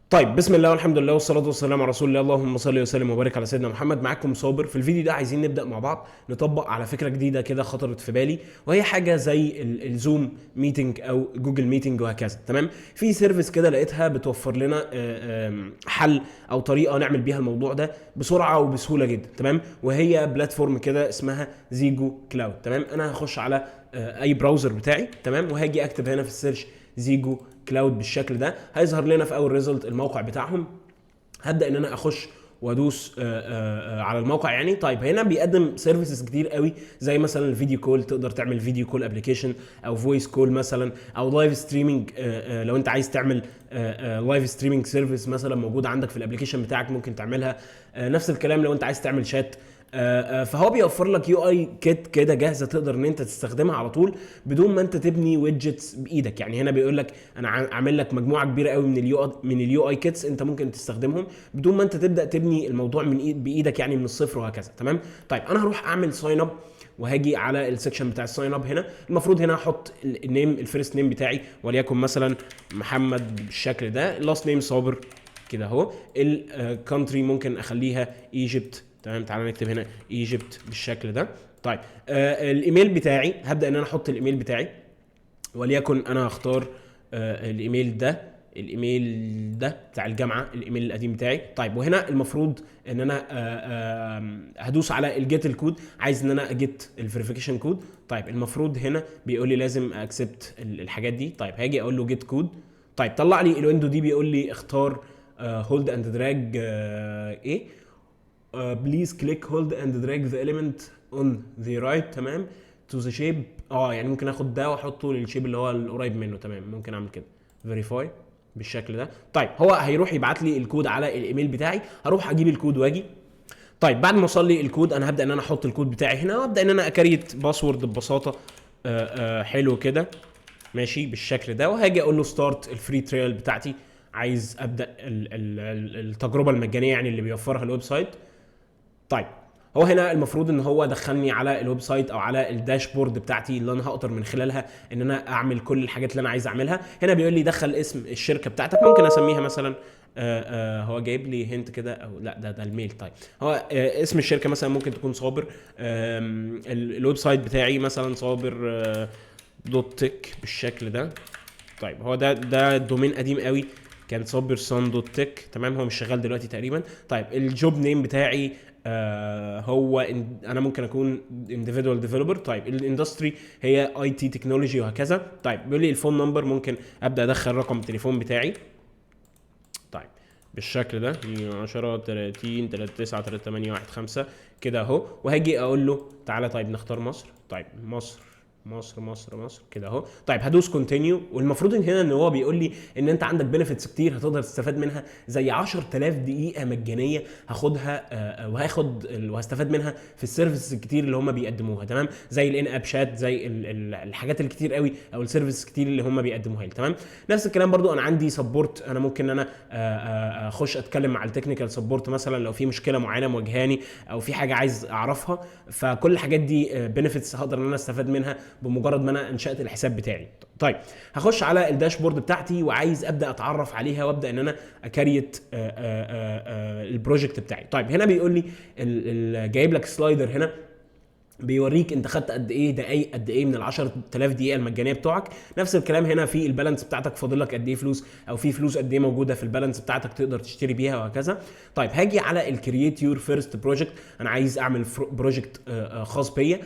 طيب، بسم الله والحمد لله والصلاة والسلام على رسول الله. اللهم صل وسلم وبارك على سيدنا محمد. معاكم صابر. في الفيديو ده عايزين نبدأ مع بعض نطبق على فكرة جديدة كده خطرت في بالي، وهي حاجة زي الزوم ميتنج او جوجل ميتنج وهكذا. تمام. في سيرفيس كده لقيتها بتوفر لنا حل او طريقة نعمل بيها الموضوع ده بسرعة وبسهولة جدا. تمام. وهي بلاتفورم كده اسمها زيجو كلاود. تمام. انا هخش على اي براوزر بتاعي. تمام. وهاجي اكتب هنا في السيرش زيجو كلاود بالشكل ده. هيظهر لنا في اول ريزلت الموقع بتاعهم. هبدا ان انا اخش وادوس على الموقع يعني. طيب، هنا بيقدم سيرفيسز كتير قوي، زي مثلا الفيديو كول، تقدر تعمل فيديو كول ابلكيشن او فويس كول مثلا، او لايف ستريمينج. لو انت عايز تعمل لايف ستريمينج سيرفيس مثلا موجوده عندك في الابلكيشن بتاعك ممكن تعملها. نفس الكلام لو انت عايز تعمل شات. فهو بيوفر لك يو اي كيت كده جاهزه تقدر ان انت تستخدمها على طول بدون ما انت تبني ويدجتس بايدك. يعني هنا بيقول لك انا عامل لك مجموعه كبيره قوي من اليو اي كيتس انت ممكن تستخدمهم بدون ما انت تبدا تبني الموضوع بايدك، يعني من الصفر وهكذا. تمام. طيب، انا هروح اعمل ساين اب وهاجي على السكشن بتاع الساين اب. هنا المفروض هنا احط النيم، الفيرست نيم بتاعي وليكن مثلا محمد بالشكل ده. اللاست نيم صابر كده اهو. الكونتري ممكن اخليها ايجيبت. تمام. تعالى نكتب هنا ايجيبت بالشكل ده. طيب، الايميل بتاعي هبدا ان انا احط الايميل بتاعي، وليكن انا هختار الايميل ده بتاع الجامعه، الايميل القديم بتاعي. طيب، وهنا المفروض ان انا هدوس على الجيت الكود، عايز ان انا اجيت الفيريفيكيشن كود. طيب، المفروض هنا بيقول لي لازم اكسبت الحاجات دي. طيب، هاجي اقول له جيت كود. طيب، طلع لي الويندو دي بيقول لي اختار هولد اند دراج ايه بليز كليك هولد اند دراج ذا اليمنت اون ذا رايت. تمام. تو ذا شيب. يعني ممكن اخد ده واحطه للشيب اللي هو القريب منه. تمام. ممكن اعمل كده فيريفاي بالشكل ده. طيب، هو هيروح يبعت لي الكود على الايميل بتاعي، هروح اجيب الكود واجي. طيب، بعد ما اوصل لي الكود انا هبدا ان انا احط الكود بتاعي هنا، وابدا ان انا اكريت باسورد ببساطه. حلو كده. ماشي بالشكل ده. وهاجي اقول له ستارت الفري تريال بتاعتي. عايز ابدا التجربه المجانيه يعني اللي بيوفرها الويب سايت. طيب، هو هنا المفروض ان هو دخلني على الويب سايت او على الداشبورد بتاعتي اللي انا هقدر من خلالها ان انا اعمل كل الحاجات اللي انا عايز اعملها. هنا بيقول لي دخل اسم الشركه بتاعتك، ممكن اسميها مثلا هو جايب لي هنت كده، او لا ده الميل. طيب، هو اسم الشركه مثلا ممكن تكون صابر. الويب سايت بتاعي مثلا صابر دوت تك بالشكل ده. طيب، هو ده دومين قديم قوي، كان صابر سان دوت تك. تمام. هو مش شغال دلوقتي تقريبا. طيب، الجوب نيم بتاعي انا ممكن اكون individual developer. طيب، الاندستري هي اي تي تكنولوجي وهكذا. طيب، بيقول لي الفون نمبر، ممكن ابدا ادخل رقم التليفون بتاعي. طيب، بالشكل ده 10 30 39 38 15 كده اهو. وهاجي اقول له تعالى. طيب، نختار مصر. طيب، مصر مصر مصر مصر كده اهو. طيب، هدوس كونتينيو. والمفروض ان هنا ان هو بيقول لي ان انت عندك بنفيتس كتير هتقدر تستفاد منها، زي 10000 دقيقه مجانيه هاخدها وهستفاد منها في السيرفيسز الكتير اللي هم بيقدموها. تمام. زي الان اب شات، زي الحاجات الكتير قوي او السيرفيس كتير اللي هم بيقدموها لي. تمام. نفس الكلام برضو انا عندي سبورت، انا ممكن انا اخش اتكلم مع التكنيكال سبورت مثلا لو في مشكله معينه مواجهاني او في حاجه عايز اعرفها. فكل الحاجات دي بنفيتس هقدر ان انا استفاد منها بمجرد ما انا انشات الحساب بتاعي. طيب، هخش على الداشبورد بتاعتي وعايز ابدا اتعرف عليها وابدا ان انا اكريت البروجكت بتاعي. طيب، هنا بيقول لي جايب لك سلايدر هنا بيوريك انت خدت قد ايه دقايق، قد ايه من ال 10000 دقيقه المجانيه بتوعك. نفس الكلام هنا في البالانس بتاعتك، فاضل لك قد ايه فلوس، او في فلوس قد ايه موجوده في البالانس بتاعتك تقدر تشتري بيها وهكذا. طيب، هاجي على الكرييت يور فيرست بروجكت. انا عايز اعمل بروجكت خاص بيا.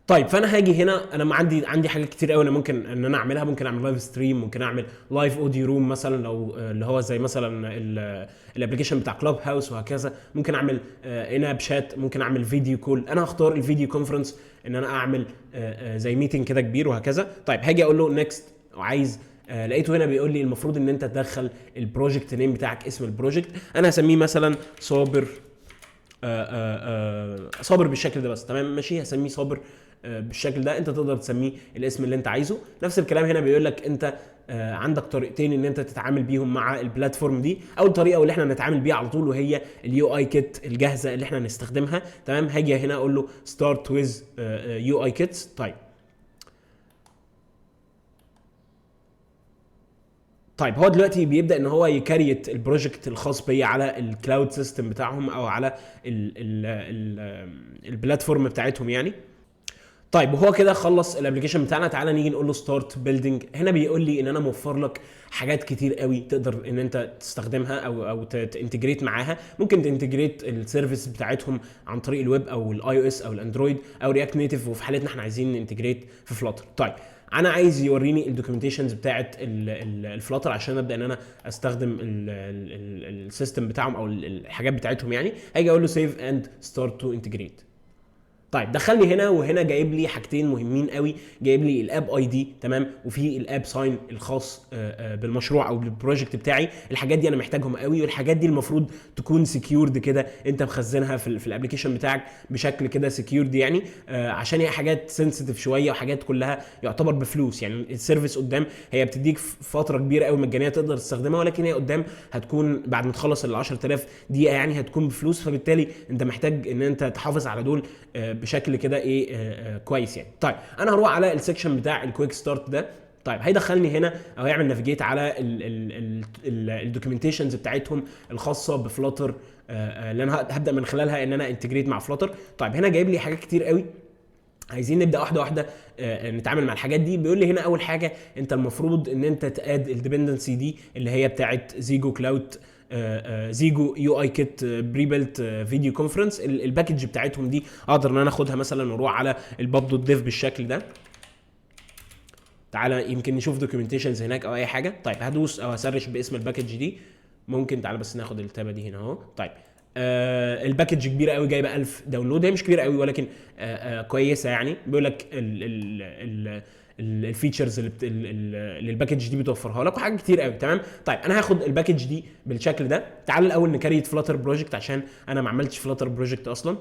طيب، فانا هاجي هنا، انا عندي حاجات كتير قوي انا ممكن ان انا اعملها. ممكن اعمل لايف ستريم، ممكن اعمل لايف اوديو روم مثلا، لو اللي هو زي مثلا الابلكيشن بتاع كلوب هاوس وهكذا. ممكن اعمل ان اب شات، ممكن اعمل فيديو كول. انا هختار الفيديو كونفرنس ان انا اعمل زي ميتنج كده كبير وهكذا. طيب، هاجي اقول له نيكست وعايز لقيته هنا بيقول لي المفروض ان انت تدخل البروجكت نيم بتاعك، اسم البروجكت. انا هسميه مثلا صابر. صابر بالشكل ده بس. تمام. ماشي، هسميه صابر بالشكل ده. انت تقدر تسميه الاسم اللي انت عايزه. نفس الكلام هنا بيقول لك انت عندك طريقتين ان انت تتعامل بيهم مع البلاتفورم دي. اول طريقه واللي احنا هنتعامل بيها على طول وهي اليو اي كيت الجاهزه اللي احنا هنستخدمها. تمام. هاجي هنا اقول له ستارت ويز يو اي كيتس. طيب هو دلوقتي بيبدا ان هو يكريت البروجكت الخاص بيا على الكلاود سيستم بتاعهم او على البلاتفورم بتاعتهم يعني. طيب وهو كده خلص الابلكيشن بتاعنا، تعالى نيجي نقول له ستارت بيلدينج. هنا بيقول لي ان انا موفر لك حاجات كتير قوي تقدر ان انت تستخدمها او تانتجريت معاها. ممكن تانتجريت السيرفيس بتاعتهم عن طريق الويب او الاي او اس او الاندرويد او رياكت نيتف، وفي حالتنا احنا عايزين نانتجريت في فلاتر. طيب انا عايز يوريني الدوكيومنتيشنز بتاعت الفلاتر عشان ابدا ان انا استخدم السيستم بتاعهم او الحاجات بتاعتهم يعني. هاجي اقول له سيف اند ستارت تو انتجريت. طيب دخلني هنا، وهنا جايب لي حاجتين مهمين قوي، جايب لي الاب اي دي تمام، وفي الاب ساين الخاص بالمشروع او بالبروجكت بتاعي. الحاجات دي انا محتاجهم قوي، والحاجات دي المفروض تكون سكيورد كده، انت مخزنها في الابلكيشن بتاعك بشكل كده سكيورد يعني، عشان هي حاجات سنسيتيف شويه وحاجات كلها يعتبر بفلوس يعني. السيرفيس قدام هي بتديك فتره كبيره قوي مجانيه تقدر تستخدمها، ولكن هي قدام هتكون بعد ما تخلص ال 10000 دقيقه يعني هتكون بفلوس، فبالتالي انت محتاج ان انت تحافظ على دول بشكل كده ايه كويس يعني. طيب انا هروح على السكشن بتاع الكويك ستارت ده. طيب هيدخلني هنا او هيعمل نافيجيت على الدوكيومنتيشنز بتاعتهم الخاصه بفلاتر اللي انا هبدا من خلالها ان انا انتجريت مع فلاتر. طيب هنا جايب لي حاجات كتير قوي، عايزين نبدا واحده واحده نتعامل مع الحاجات دي. بيقول لي هنا اول حاجه انت المفروض ان انت تاد الديبندنسي دي اللي هي بتاعت زيجو كلاود، زيجو يو اي كيت بري بيلت فيديو كونفرنس. الباكج بتاعتهم دي اقدر ان انا اخدها مثلا واروح على الباب دوت ديف بالشكل ده. تعالى يمكن نشوف دوكيومنتيشنز هناك او اي حاجه. طيب هدوس او هسرش باسم الباكج دي ممكن. تعالى بس ناخد التابه دي هنا اهو. طيب الباكج كبيره قوي، جايبه 1000 داونلود. هي مش كبيره قوي ولكن كويسه يعني. بيقول لك الفيتشرز اللي الباكج دي بتوفرها لك وحاجات كتير قوي تمام. طيب انا هاخد الباكج دي بالشكل ده. تعال الاول نكريت فلاتر بروجكت عشان انا ما عملتش فلاتر بروجكت اصلا.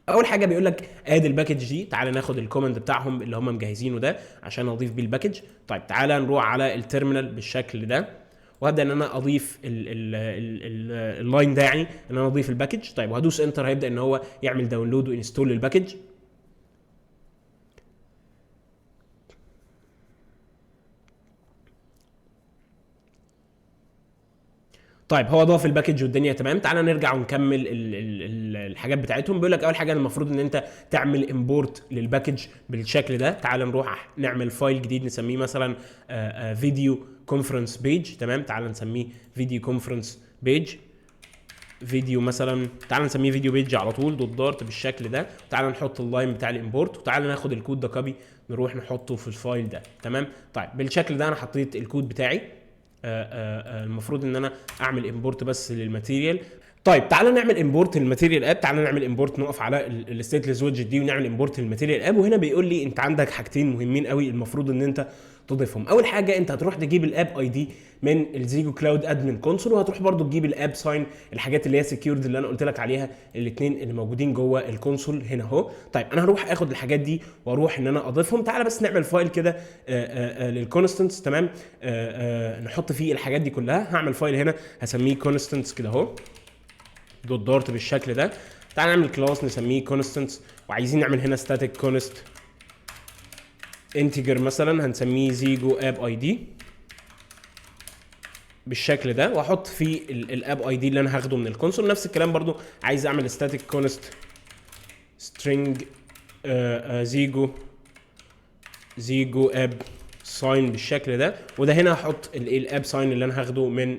اول حاجه بيقول لك اد الباكج دي. تعال ناخد الكوماند بتاعهم اللي هم مجهزينه ده عشان اضيف بيه الباكج. طيب تعال نروح على التيرمينال بالشكل ده، وهبدا ان انا اضيف اللاين ده يعني ان انا اضيف الباكج. طيب وهدوس انتر، هيبدا ان هو يعمل داونلود وانستول للباكج. طيب هو ضاف الباكج والدنيا تمام. تعالى نرجع ونكمل الحاجات بتاعتهم. بيقول لك اول حاجه المفروض ان انت تعمل امبورت للباكج بالشكل ده. تعالى نروح نعمل فايل جديد نسميه مثلا فيديو كونفرنس بيج تمام. تعالى نسميه فيديو كونفرنس بيج فيديو مثلا. تعالى نسميه فيديو بيج على طول دوت دارت بالشكل ده. تعالى نحط اللاين بتاع الامبورت، وتعالى ناخد الكود ده كوبي نروح نحطه في الفايل ده تمام. طيب بالشكل ده انا حطيت الكود بتاعي. المفروض ان انا اعمل امبورت بس للماتيريال. طيب تعالى نعمل امبورت للماتيريال اب. تعالى نعمل امبورت، نقف على الستيتلس ويدجت دي ونعمل امبورت للماتيريال اب. وهنا بيقول لي انت عندك حاجتين مهمين قوي المفروض ان انت تضيفهم. اول حاجه انت هتروح تجيب الاب اي دي من الزيجو كلاود ادمن كونسول، وهتروح برضو تجيب الاب ساين، الحاجات اللي هي سكيورد اللي انا قلت لك عليها الاثنين اللي موجودين جوه الكونسول هنا اهو. طيب انا هروح اخد الحاجات دي واروح ان انا اضيفهم. تعالى بس نعمل فايل كده للكونستنتس تمام. نحط فيه الحاجات دي كلها. هعمل فايل هنا هسميه كونستنتس كده اهو دوت دارت بالشكل ده. تعالى نعمل كلاس نسميه كونستنتس، وعايزين نعمل هنا ستاتيك كونست انتجر مثلا هنسميه زيجو اب اي دي بالشكل ده، واحط فيه الاب اي دي اللي انا هاخده من الكونسول. نفس الكلام برضو عايز اعمل ستاتيك كونست سترينج زيجو اب ساين بالشكل ده، وده هنا هحط الاب ساين اللي انا هاخده من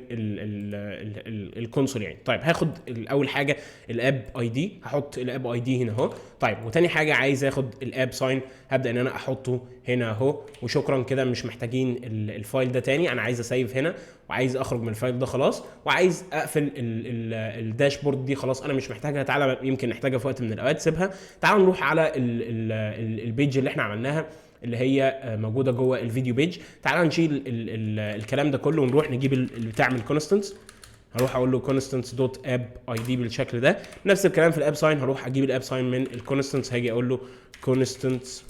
الكونسول يعني. طيب هاخد اول حاجه الاب اي دي، هحط الاب اي دي هنا اهو. طيب وتاني حاجه عايز اخد الاب ساين، هبدا ان انا احطه هنا اهو. وشكرا كده مش محتاجين الفايل ده تاني. انا عايز اسيف هنا وعايز اخرج من الفايل ده خلاص، وعايز اقفل الداشبورد دي خلاص انا مش محتاجها. تعالى يمكن نحتاجها في وقت من الاوقات سيبها. تعالى نروح على البيج اللي احنا عملناها اللي هي موجوده جوه الفيديو بيج. تعال نشيل الكلام ده كله ونروح نجيب بتاع من الكونستنتس. هروح اقول له كونستنتس دوت اب اي دي بالشكل ده. نفس الكلام في الاب ساين، هروح اجيب الاب ساين من الكونستنتس. هاجي اقول له كونستنتس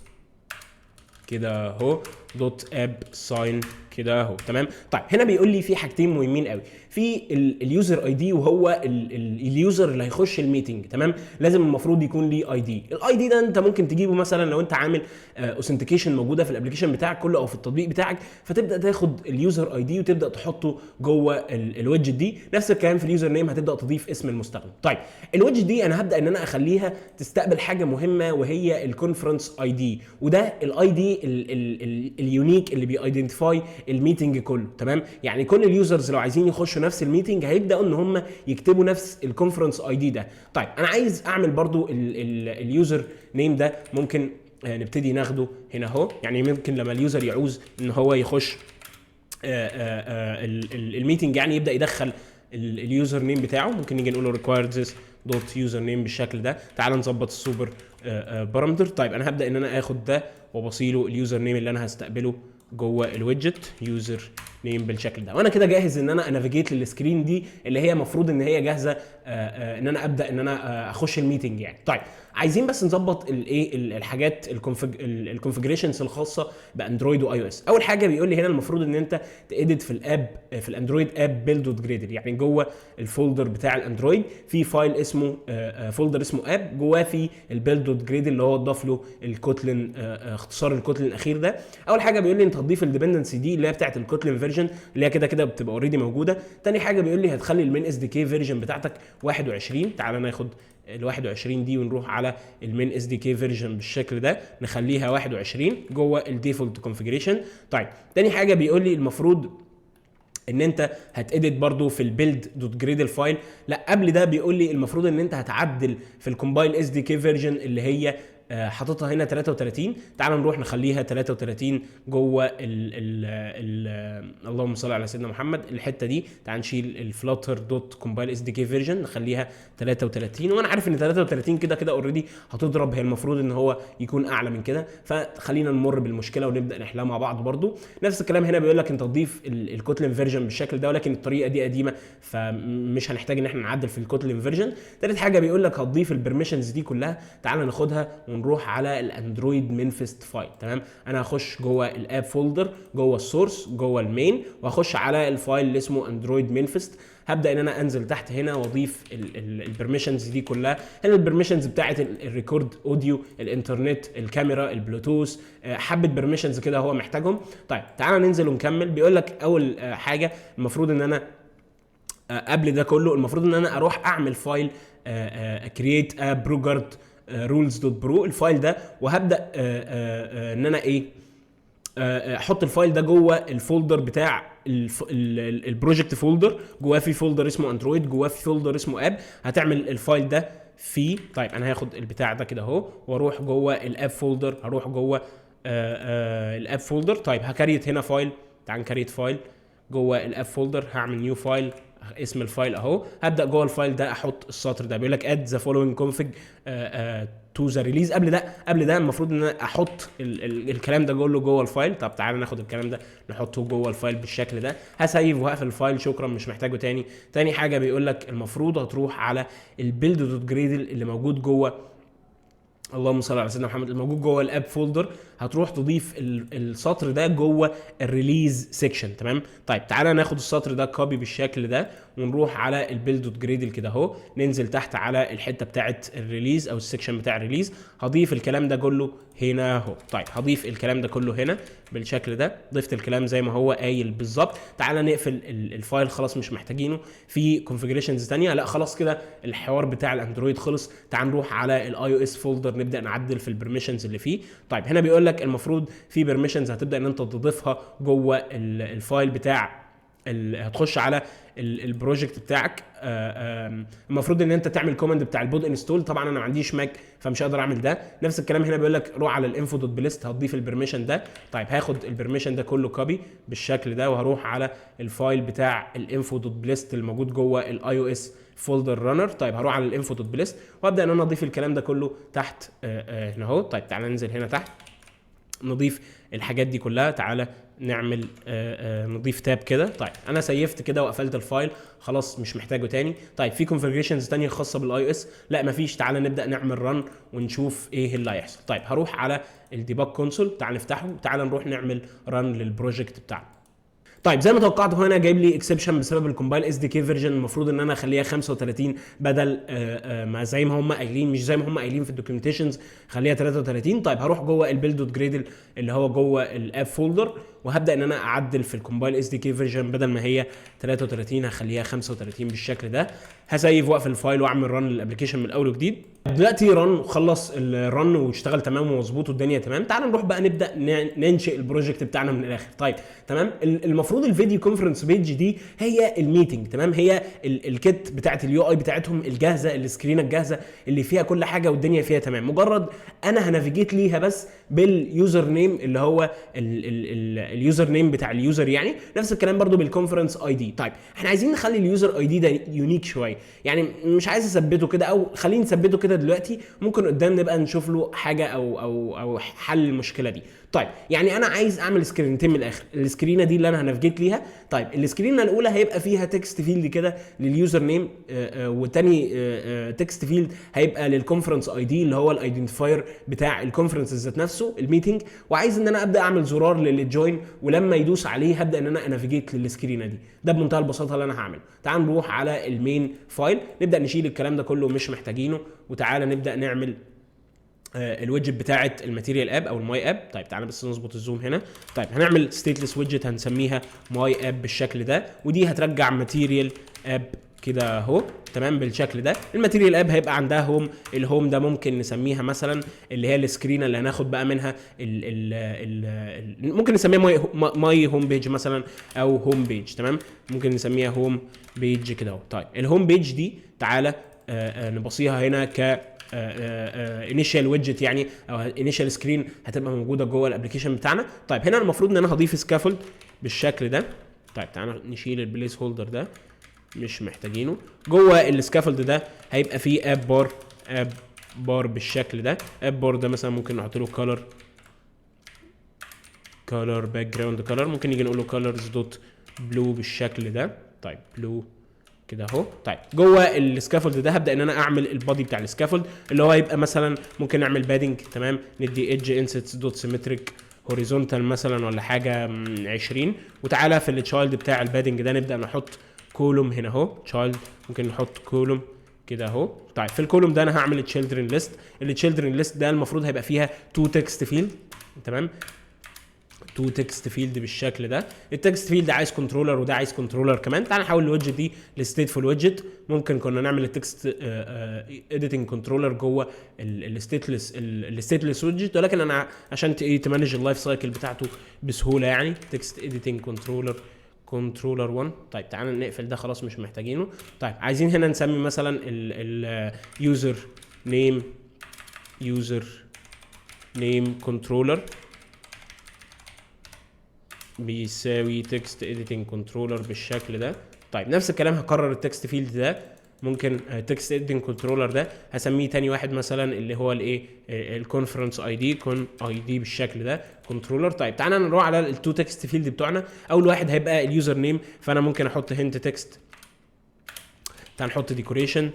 كده اهو دوت اب ساين كده اهو. تمام. طيب هنا بيقول لي في حاجتين مهمين قوي في اليوزر اي دي، وهو اليوزر اللي هيخش الميتنج. تمام. لازم المفروض يكون ليه اي دي. الاي دي ده انت ممكن تجيبه مثلا لو انت عامل اوثنتيكيشن موجوده في الابلكيشن بتاعك كله او في التطبيق بتاعك، فتبدا تاخد اليوزر اي دي وتبدا تحطه جوه الويدجت دي. نفس الكلام في اليوزر نيم، هتبدا تضيف اسم المستخدم. طيب الويدجت دي انا هبدا ان انا اخليها تستقبل حاجه مهمه، وهي الكونفرنس اي دي، وده الاي دي اليونيك اللي بيايدنتيفاي الميتنج كله. تمام. يعني كل اليوزرز لو عايزين يخشوا نفس الميتنج هيبداوا ان هم يكتبوا نفس الكونفرنس اي دي ده. طيب انا عايز اعمل برضو اليوزر نيم ده، ممكن نبتدي ناخده هنا اهو. يعني ممكن لما اليوزر يعوز ان هو يخش الميتنج، يعني يبدا يدخل اليوزر نيم بتاعه، ممكن نيجي نقول له required this دوت يوزر نيم بالشكل ده. تعال نظبط السوبر بارامتر. طيب انا هبدا ان انا اخد ده وبصيله اليوزر نيم اللي انا هستقبله جوه الويدجت يوزر نيم بالشكل ده، وانا كده جاهز ان انا انافيجيت للسكرين دي اللي هي المفروض ان هي جاهزه ان انا ابدا ان انا اخش الميتنج يعني. طيب عايزين بس نظبط الايه الحاجات الكونفيجريشنز الخاصه باندرويد واي او اس. اول حاجه بيقول لي هنا المفروض ان انت تاديت في الاب في الاندرويد اب بيلد دوت جريدل، يعني جوه الفولدر بتاع الاندرويد في فايل اسمه فولدر اسمه اب، جواه في البيلد دوت جريدل اللي هو ضاف له الكوتلين اختصار الكوتلين الاخير ده. اول حاجه بيقول لي انت هتضيف الديبندنسي دي اللي هي بتاعه الكوتلين فيرجن اللي هي كده كده بتبقى اوريدي موجوده. تاني حاجه بيقول لي هتخلي المين اس دي كي فيرجن بتاعتك 21. تعال ناخد ال 21 دي ونروح على المين اس دي كي فيرجن بالشكل ده، نخليها 21 جوه الديفولت كونفيجريشن. طيب تاني حاجه بيقول لي المفروض ان انت هتاديت برضو في البيلد دوت جريدل فايل. لا قبل ده بيقول لي المفروض ان انت هتعدل في الكومبايل اس دي كي فيرجن اللي هي حاططها هنا 33. تعال نروح نخليها 33 جوه اللهم صل على سيدنا محمد الحته دي. تعال نشيل الفلاتر دوت كومبايل اس دي كي فيرجن نخليها 33. وانا عارف ان 33 كده كده اوريدي هتضرب، هي المفروض ان هو يكون اعلى من كده، فخلينا نمر بالمشكله ونبدا نحلها مع بعض برضو. نفس الكلام هنا بيقول لك انت تضيف الكوتلين فيرجن بالشكل ده، ولكن الطريقه دي قديمه فمش هنحتاج ان احنا نعدل في الكوتلين فيرجن. ثالث حاجه بيقول لك هتضيف البرميشنز دي كلها. تعال ناخدها ونروح على الاندرويد مانيفست فايل. تمام. انا هخش جوه الاب فولدر جوه السورس جوه المين، وهخش على الفايل اللي اسمه اندرويد مانيفست. هبدا ان انا انزل تحت هنا واضيف البرميشنز دي كلها. هنا البرميشنز بتاعت الريكورد اوديو، الانترنت، الكاميرا، البلوتوث، حبه برميشنز كده هو محتاجهم. طيب تعال ننزل ونكمل. بيقول لك اول حاجه المفروض ان انا قبل ده كله المفروض ان انا اروح اعمل فايل كرييت اب بروجارد رولز دوت برو الفايل ده، وهبدا ان انا ايه احط الفايل ده جوه الفولدر بتاع البروجكت فولدر. جواه في فولدر اسمه اندرويد، جواه في فولدر اسمه اب. هتعمل الفايل ده فيه. طيب انا هاخد البتاع ده كده اهو واروح جوه الاب فولدر، هروح جوه الاب فولدر. طيب هكريت هنا فايل. تعال نكريت فايل جوه الاب فولدر. هعمل نيو فايل، اسم الفايل اهو. هبدا جوه الفايل ده احط السطر ده بيقول لك اد ذا فولوينج كونفيج تو ذا ريليز. قبل ده المفروض ان انا احط الكلام ده جوه الفايل. طب تعالى ناخد الكلام ده نحطه جوه الفايل بالشكل ده. هسيف وهقفل الفايل، شكرا مش محتاجه تاني. تاني حاجه بيقول لك المفروض هتروح على البيلد دوت جريدل اللي موجود جوه اللهم صل على سيدنا محمد الموجود جوه الاب فولدر. هتروح تضيف السطر ده جوه الريليز سيكشن. تمام. طيب تعالى ناخد السطر ده كوبي بالشكل ده ونروح على البيلد دوت جريدل كده اهو، ننزل تحت على الحته بتاعه الريليز او السيكشن بتاع الريليز. هضيف الكلام ده كله هنا اهو. طيب هضيف الكلام ده كله هنا بالشكل ده. ضفت الكلام زي ما هو قايل بالظبط. تعالى نقفل الفايل، خلاص مش محتاجينه. في كونفيجريشنز ثانيه؟ لا خلاص كده الحوار بتاع الاندرويد خلص. تعال نروح على الاي او اس فولدر نبدا نعدل في البرميشنز اللي فيه. طيب هنا بيقول لك المفروض في برميشنز هتبدا ان انت تضيفها جوه الفايل بتاع هتخش على البروجكت بتاعك. المفروض ان انت تعمل كوماند بتاع البود انستول. طبعا انا ما عنديش ماك فمش هقدر اعمل ده. نفس الكلام هنا بيقول لك روح على الانفو دوت بليست هتضيف البرميشن ده. طيب هاخد البرميشن ده كله كوبي بالشكل ده وهروح على الفايل بتاع الانفو دوت بليست الموجود جوه الاي او اس فولدر رانر. طيب هروح على الانفو دوت بليست وابدا ان انا اضيف الكلام ده كله تحت هنا اهو. طيب تعالى ننزل هنا تحت نضيف الحاجات دي كلها. تعالى نعمل نضيف تاب كده. طيب انا سيفت كده وقفلت الفايل خلاص مش محتاجه تاني. طيب في كونفيجريشنز تانية خاصه بالاي او اس؟ لا مفيش. تعالى نبدا نعمل رن ونشوف ايه اللي هيحصل. طيب هروح على الديباج كونسول، تعالى نفتحه، تعالى نروح نعمل رن للبروجكت بتاعنا. طيب زي ما توقعت هنا جايب لي اكسبشن بسبب الكومبايل اس دي كي فيرجن. المفروض ان انا اخليها 35 بدل ما زي ما هم قايلين، مش زي ما هم قايلين في الدوكيومنتيشنز، خليها 33. طيب هروح جوه البيلد دوت جريدل اللي هو جوه الاب فولدر، وهبدا ان انا اعدل في الكومبايل اس دي كي فيرجن، بدل ما هي 33 هخليها 35 بالشكل ده. هسيف واقفل الفايل واعمل رن للابلكيشن من الاول وجديد. دلوقتي رن، خلص الرن واشتغل تمام ومظبوط والدنيا تمام. تعال نروح بقى نبدا ننشئ البروجكت بتاعنا من الاخر. طيب تمام. المفروض الفيديو كونفرنس بيج دي هي الميتنج، تمام، هي الكيت بتاعت اليو اي بتاعتهم الجاهزه، السكرينه الجاهزه اللي فيها كل حاجه والدنيا فيها تمام. مجرد انا هنافيجيت ليها بس باليوزر نيم اللي هو اليوزر نيم بتاع اليوزر، يعني نفس الكلام برضو بالكونفرنس اي دي. طيب احنا عايزين نخلي اليوزر اي دي ده يونيك شويه، يعني مش عايز اثبته كده، او خلينا نثبته كده دلوقتي، ممكن قدام نبقى نشوف له حاجه او حل المشكله دي. طيب يعني انا عايز اعمل سكرينتين من الاخر. السكرينه دي اللي انا هنافيجيت ليها. طيب السكرينه الاولى هيبقى فيها تكست فيلد كده لليوزر نيم، والتاني تكست فيلد هيبقى للكونفرنس اي دي اللي هو الايدنتيفاير بتاع الكونفرنس ذات نفسه الميتنج. وعايز ان انا ابدا اعمل زرار للجوين، ولما يدوس عليه هبدا ان انا انافيجيت للسكرينه دي. ده بمنتهى البساطه اللي انا هعمله. تعال نروح على المين فايل، نبدا نشيل الكلام ده كله مش محتاجينه، وتعالى نبدا نعمل الويدجت بتاعه الماتيريال اب او الماي اب. طيب تعالى بس نظبط الزوم هنا. طيب هنعمل ستيتلس ويدجت هنسميها ماي اب بالشكل ده، ودي هترجع ماتيريال اب كده اهو، تمام، بالشكل ده. الماتيريال اب هيبقى عندها هوم، الهوم ده ممكن نسميها مثلا اللي هي السكرين اللي هناخد بقى منها ممكن نسميها ماي هوم بيج مثلا، او هوم بيج، تمام، ممكن نسميها هوم بيج كده اهو. طيب الهوم بيج دي تعالى نبصيها هنا ك انيشال ويدجت، يعني او انيشال سكرين هتبقى موجوده جوه الابلكيشن بتاعنا. طيب هنا المفروض ان انا هضيف سكافولد بالشكل ده. طيب تعالى نشيل البليس هولدر ده مش محتاجينه. جوه السكافولد ده هيبقى فيه اب بار بالشكل ده. اب بار ده مثلا ممكن نحط له كولر باك جراوند كولر، ممكن نيجي نقول له كولرز دوت بلو بالشكل ده. طيب بلو كده اهو. طيب جوه السكافولد ده هبدا ان انا اعمل البادي بتاع السكافولد اللي هو هيبقى مثلا ممكن نعمل بادنج، تمام، ندي ايدج انسيتس دوت سيمتريك هوريزونتال مثلا ولا حاجه 20. وتعالى في التشايلد بتاع البادنج ده نبدا نحط كولوم هنا اهو، تشايلد ممكن نحط كولوم كده اهو. طيب في الكولوم ده انا هعمل تشيلدرن ليست. التشيلدرن ليست ده المفروض هيبقى فيها تو تكست فيلد، تمام، تو تكست فيلد بالشكل ده. التكست فيلد عايز كنترولر وده عايز كنترولر كمان. تعال نحول الويدجت دي لستيتفول ويدجت. ممكن كنا نعمل التكست اديتنج كنترولر جوه الستيتلس ويدجت، ولكن انا عشان تمانج اللايف سايكل بتاعته بسهوله يعني تكست اديتنج كنترولر 1. طيب تعالى نقفل ده خلاص مش محتاجينه. طيب عايزين هنا نسمي مثلا اليوزر نيم كنترولر بيساوي تكست اديتنج كنترولر بالشكل ده. طيب نفس الكلام هكرر التكست فيلد ده. ممكن تكست اديتنج كنترولر ده هسميه تاني واحد مثلا اللي هو الايه الكونفرنس اي دي بالشكل ده كنترولر. طيب تعالى نروح على التو تكست فيلد بتوعنا. اول واحد هيبقى اليوزر نيم، فانا ممكن احط هنت تكست. تعالى نحط ديكوريشن.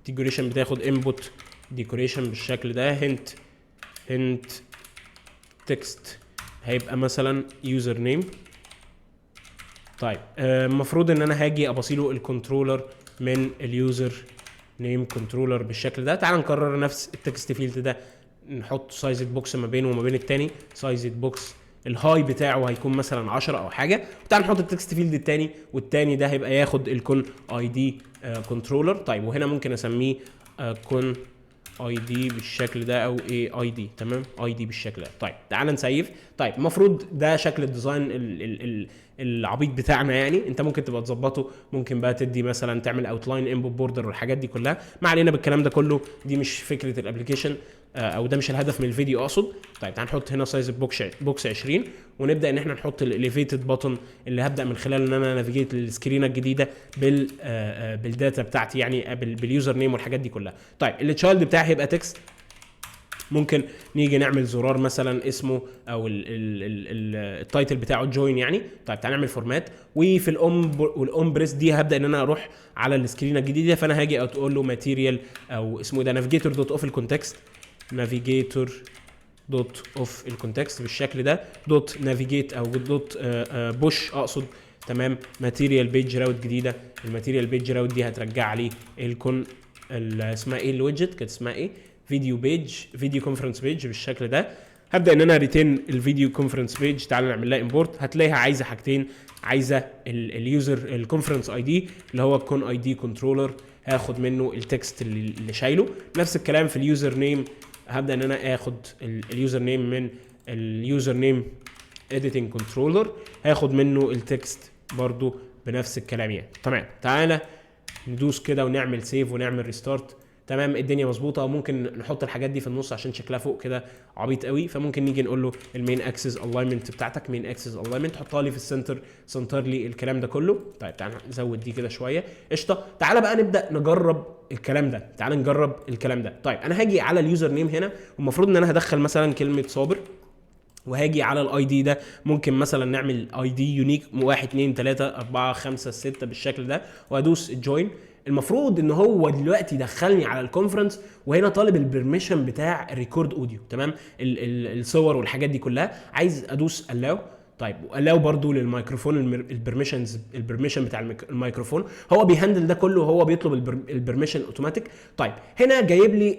ديكوريشن بتاخد انبوت ديكوريشن بالشكل ده. هنت تكست هيبقى مثلا يوزر نيم. طيب المفروض ان انا هاجي ابصيله الكنترولر من اليوزر نيم كنترولر بالشكل ده. تعال نكرر نفس التكست فيلد ده، نحط سايزد بوكس ما بينه وما بين التاني. سايزد بوكس الهاي بتاعه هيكون مثلا 10 او حاجه. وتعال نحط التكست فيلد التاني، والتاني ده هيبقى ياخد الكون اي دي كنترولر. طيب وهنا ممكن اسميه كون اي دي بالشكل ده او اي دي، تمام، اي دي بالشكل ده. طيب تعال نسيف. طيب المفروض ده شكل الديزاين العبيط بتاعنا، يعني انت ممكن تبقى تظبطه، ممكن بقى تدي مثلا تعمل اوتلاين انبوت بوردر والحاجات دي كلها. ما علينا بالكلام ده كله، دي مش فكره الابلكيشن او ده مش الهدف من الفيديو اقصد. طيب تعال نحط هنا سايز بوكس 20، ونبدا ان احنا نحط الاليفيتد بutton اللي هبدا من خلاله ان انا نافيجيت للسكرينه الجديده بالداتا بتاعتي، يعني باليوزر نيم والحاجات دي كلها. طيب التشايلد بتاعي هيبقى تكست ممكن نيجي نعمل زرار مثلا اسمه او التايتل بتاعه جوين يعني. طيب تعالى نعمل فورمات، وفي الام بريس دي هبدا ان انا اروح على السكرين الجديده، فانا هاجي اقول له ماتيريال او اسمه ده نافيجيتور دوت اوف الكونتكست، نافيجيتور دوت اوف الكونتكست بالشكل ده، دوت نافيجيت او دوت بوش اقصد. تمام، ماتيريال بيج راوت جديده. الماتيريال بيج راوت دي هترجع لي اسمها ايه الويدجت، كانت اسمها ايه، فيديو بيج، فيديو كونفرنس بيج بالشكل ده. هبدا ان انا ريتين الفيديو كونفرنس بيج. تعالى نعمل لها امبورت. هتلاقيها عايزه حاجتين، عايزه اليوزر الكونفرنس اي دي اللي هو الكون اي دي كنترولر، هاخد منه التكست اللي شايله. نفس الكلام في اليوزر نيم، هبدا ان انا اخد اليوزر نيم من اليوزر نيم اديتنج كنترولر، هاخد منه التكست برضو بنفس الكلام يعني. تمام، تعالى ندوس كده ونعمل سيف ونعمل ريستارت. تمام، الدنيا مظبوطه. ممكن نحط الحاجات دي في النص عشان شكلها فوق كده عبيط قوي، فممكن نيجي نقول له المين اكسس الاينمنت بتاعتك، مين اكسس الاينمنت حطها لي في السنتر، سنتر لي الكلام ده كله. طيب تعالى نزود دي كده شويه قشطه. تعالى بقى نبدا نجرب الكلام ده، تعالى نجرب الكلام ده. طيب انا هاجي على اليوزر نيم هنا، والمفروض ان انا هدخل مثلا كلمه صابر، وهاجي على الاي دي ده ممكن مثلا نعمل اي دي يونيك 1 2 3 4 5 6 بالشكل ده، وادوس جوين. المفروض ان هو دلوقتي دخلني على الكونفرنس، وهنا طالب البرميشن بتاع الريكورد اوديو. تمام، الصور والحاجات دي كلها عايز ادوس الاو. طيب والاو برضو للميكروفون البرميشن بتاع الميكروفون، هو بيهندل ده كله، هو بيطلب البرميشن اوتوماتيك. طيب هنا جايب لي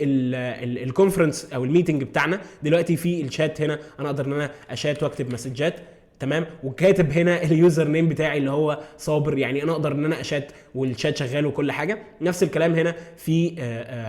الكونفرنس او الميتنج بتاعنا دلوقتي في الشات. هنا انا اقدر ان انا اشات واكتب مسجات. تمام، وكاتب هنا اليوزر نيم بتاعي اللي هو صابر، يعني انا اقدر ان انا اشات والشات شغال وكل حاجه. نفس الكلام هنا في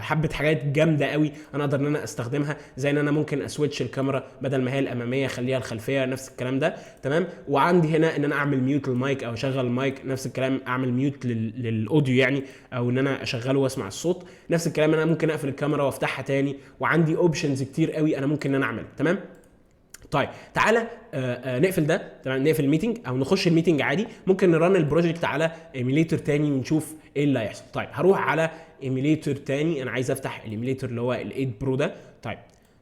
حبه حاجات جامده قوي انا اقدر ان انا استخدمها، زي ان انا ممكن اسويتش الكاميرا بدل ما هي الاماميه اخليها الخلفيه، نفس الكلام ده. تمام، وعندي هنا ان انا اعمل ميوت للمايك او اشغل المايك، نفس الكلام اعمل ميوت للاوديو يعني، او ان انا اشغله واسمع الصوت. نفس الكلام انا ممكن اقفل الكاميرا وافتحها تاني، وعندي اوبشنز كتير قوي انا ممكن ان انا اعملها. تمام، طيب تعالى نقفل ده. تمام، نقفل الميتنج او نخش الميتنج عادي. ممكن نرن البروجكت على ايميليتور تاني ونشوف ايه اللي هيحصل. طيب هروح على ايميليتور تاني، انا عايز افتح الايميليتور اللي هو ال8 برو ده. طيب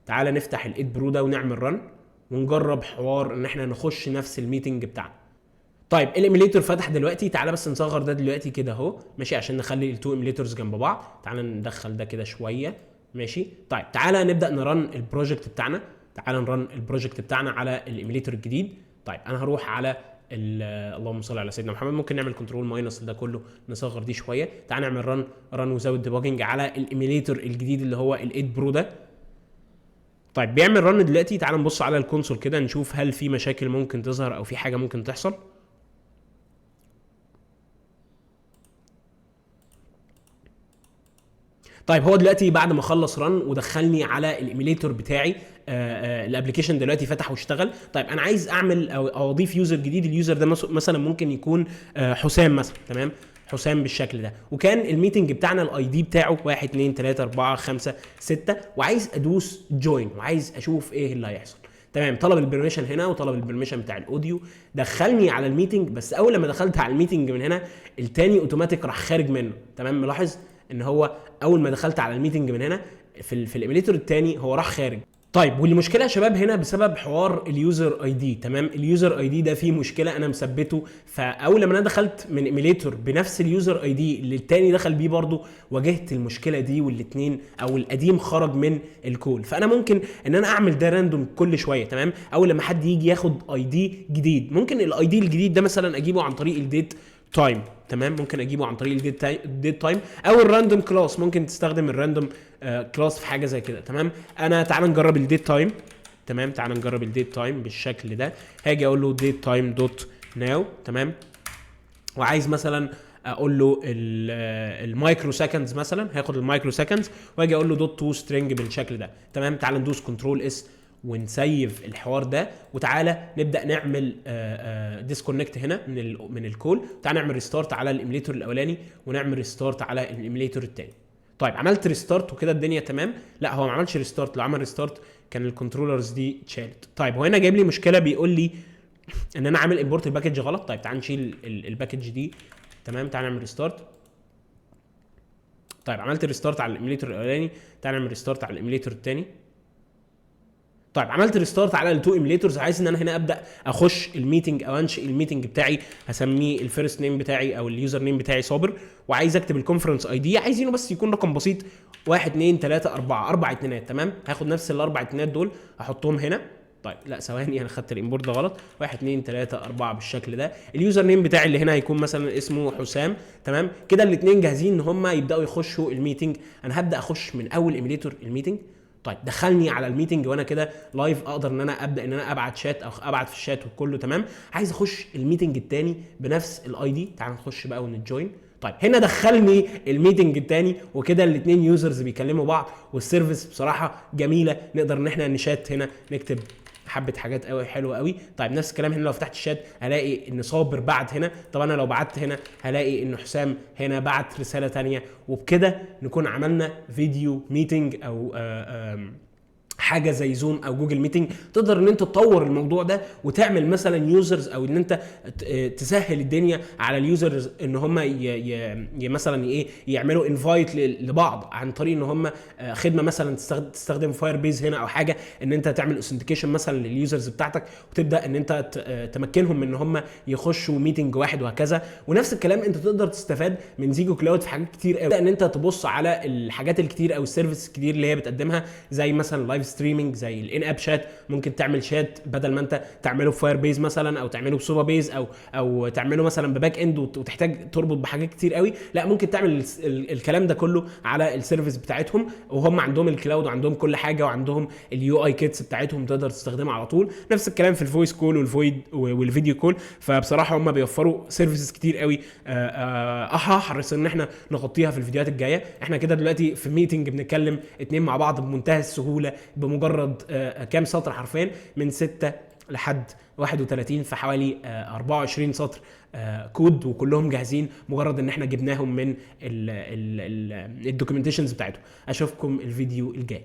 تعالى نفتح ال8 برو ده ونعمل رن ونجرب حوار ان احنا نخش نفس الميتنج بتاعنا. طيب الايميليتور فتح دلوقتي. تعالى بس نصغر ده دلوقتي كده اهو، ماشي، عشان نخلي التو ايميليتورز جنب بعض. تعالى ندخل ده كده شويه، ماشي. طيب تعالى نبدا نرن البروجكت بتاعنا. تعالى نرن البروجكت بتاعنا على الايميليتور الجديد. طيب انا هروح على اللهم صل على سيدنا محمد. ممكن نعمل كنترول ماينس ده كله، نصغر دي شويه. تعالى نعمل رن وزود ديباجنج على الايميليتور الجديد اللي هو ال8 برو ده. طيب بيعمل رن دلوقتي. تعالى نبص على الكونسول كده نشوف هل في مشاكل ممكن تظهر او في حاجه ممكن تحصل. طيب هو دلوقتي بعد ما خلص رن ودخلني على الايميليتور بتاعي، الابلكيشن دلوقتي فتح واشتغل. طيب انا عايز اعمل او اضيف يوزر جديد. اليوزر ده مثلا ممكن يكون حسام مثلا. تمام، حسام بالشكل ده، وكان الميتنج بتاعنا الاي دي بتاعه 1 2 3 4 5 6، وعايز ادوس جوين وعايز اشوف ايه اللي هيحصل. تمام، طلب البرميشن هنا وطلب البرميشن بتاع الاوديو، دخلني على الميتنج. بس اول لما دخلت على الميتنج من هنا، التاني اوتوماتيك راح خارج منه. تمام، ملاحظ ان هو اول ما دخلت على الميتنج من هنا في الايميليتور الثاني هو راح خارج. طيب والمشكله يا شباب هنا بسبب حوار اليوزر اي دي. تمام، اليوزر اي دي ده فيه مشكله انا مثبته، فاول لما انا دخلت من ايميليتور بنفس اليوزر اي دي اللي الثاني دخل بيه برضو، واجهت المشكله دي، والاثنين او القديم خرج من الكول. فانا ممكن ان انا اعمل ده راندوم كل شويه. تمام، اول لما حد يجي ياخد اي دي جديد، ممكن الاي دي الجديد ده مثلا اجيبه عن طريق الديت تايم. تمام، ممكن اجيبه عن طريق الديت تايم او الراندوم كلاس. ممكن تستخدم الراندوم كلاس في حاجه زي كده. تمام، انا تعال نجرب الديت تايم. تمام، تعال نجرب الديت تايم بالشكل ده. هاجي اقول له ديت تايم دوت ناو. تمام، وعايز مثلا اقول له المايكرو سكندز مثلا، هاخد المايكرو سكندز واجي اقول له دوت تو سترينج بالشكل ده. تمام، تعال ندوس كنترول اس ونسيف الحوار ده. وتعالى نبدا نعمل ديسكونكت هنا من الكول. تعالى نعمل ريستارت على الايميليتور الاولاني ونعمل ريستارت على الايميليتور الثاني. طيب عملت ريستارت وكده الدنيا تمام. لا هو ما عملش ريستارت، لو عمل ريستارت كان الكنترولرز دي اتشالت. طيب هو هنا جايب لي مشكله، بيقول لي ان انا عامل امبورت الباكج غلط. طيب تعال نشيل الباكج دي. تمام، تعال نعمل ريستارت. طيب عملت ريستارت على الايميليتور الاولاني، تعال نعمل ريستارت على الايميليتور الثاني. طيب عملت ريستارت على التو ايميليتورز، عايز ان انا هنا ابدا اخش الميتنج او انشئ الميتنج بتاعي. هسميه الفيرست نيم بتاعي او اليوزر نيم بتاعي صابر، وعايز اكتب الكونفرنس اي دي، عايزينه بس يكون رقم بسيط 1 2 3 4 4 اتنينات. تمام، هاخد نفس الاربع اتنينات دول احطهم هنا. طيب لا ثواني، انا خدت الامبورت ده غلط. 1 2 3 4 بالشكل ده. اليوزر نيم بتاعي اللي هنا هيكون مثلا اسمه حسام. تمام كده الاثنين جاهزين ان هم يبداوا يخشوا الميتنج. انا هبدا اخش من اول ايميليتور الميتنج. طيب دخلني على الميتنج وانا كده لايف، اقدر ان انا ابدا ان انا ابعت شات او ابعت في الشات وكله تمام. عايز اخش الميتنج الثاني بنفس الاي دي، تعال نخش بقى ونجوين. طيب هنا دخلني الميتنج الثاني، وكده الاثنين يوزرز بيكلموا بعض، والسيرفيس بصراحه جميله. نقدر ان احنا نشات هنا، نكتب حبه حاجات قوي حلوه قوي. طيب نفس الكلام هنا، لو فتحت الشات هلاقي ان صابر بعت هنا. طب انا لو بعت هنا هلاقي ان حسام هنا بعت رساله ثانيه. وبكده نكون عملنا فيديو ميتنج او حاجه زي زوم او جوجل ميتنج. تقدر ان انت تطور الموضوع ده وتعمل مثلا يوزرز، او ان انت تسهل الدنيا على اليوزرز ان هم مثلا ايه يعملوا انفايت لبعض عن طريق ان هم خدمه مثلا تستخدم فاير بيز هنا او حاجه، ان انت تعمل اوثنتيكيشن مثلا لليوزرز بتاعتك، وتبدا ان انت تمكنهم من ان هم يخشوا ميتنج واحد وهكذا. ونفس الكلام انت تقدر تستفاد من زيجو كلاود في حاجات كتير قوي، ان انت تبص على الحاجات الكتير او السيرفيس الكتير اللي هي بتقدمها، زي مثلا لايف ستريمينج، زي الان اب شات. ممكن تعمل شات بدل ما انت تعمله بفاير بيز مثلا، او تعمله بسوبا بيز، او تعمله مثلا بباك اند وتحتاج تربط بحاجات كتير قوي. لا، ممكن تعمل الكلام ده كله على السيرفيس بتاعتهم، وهم عندهم الكلاود وعندهم كل حاجه وعندهم اليو اي كيتس بتاعتهم تقدر تستخدمها على طول. نفس الكلام في الفويس كول والفيديو كول. فبصراحه هم بيوفروا سيرفيسز كتير قوي. هحرص ان احنا نغطيها في الفيديوهات الجايه. احنا كده دلوقتي في ميتنج بنتكلم اتنين مع بعض بمنتهى السهوله، بمجرد كام سطر حرفيا، من 6 لحد 31 في حوالي 24 سطر كود، وكلهم جاهزين مجرد ان احنا جبناهم من الدوكيومنتيشنز بتاعتهم. اشوفكم الفيديو الجاي.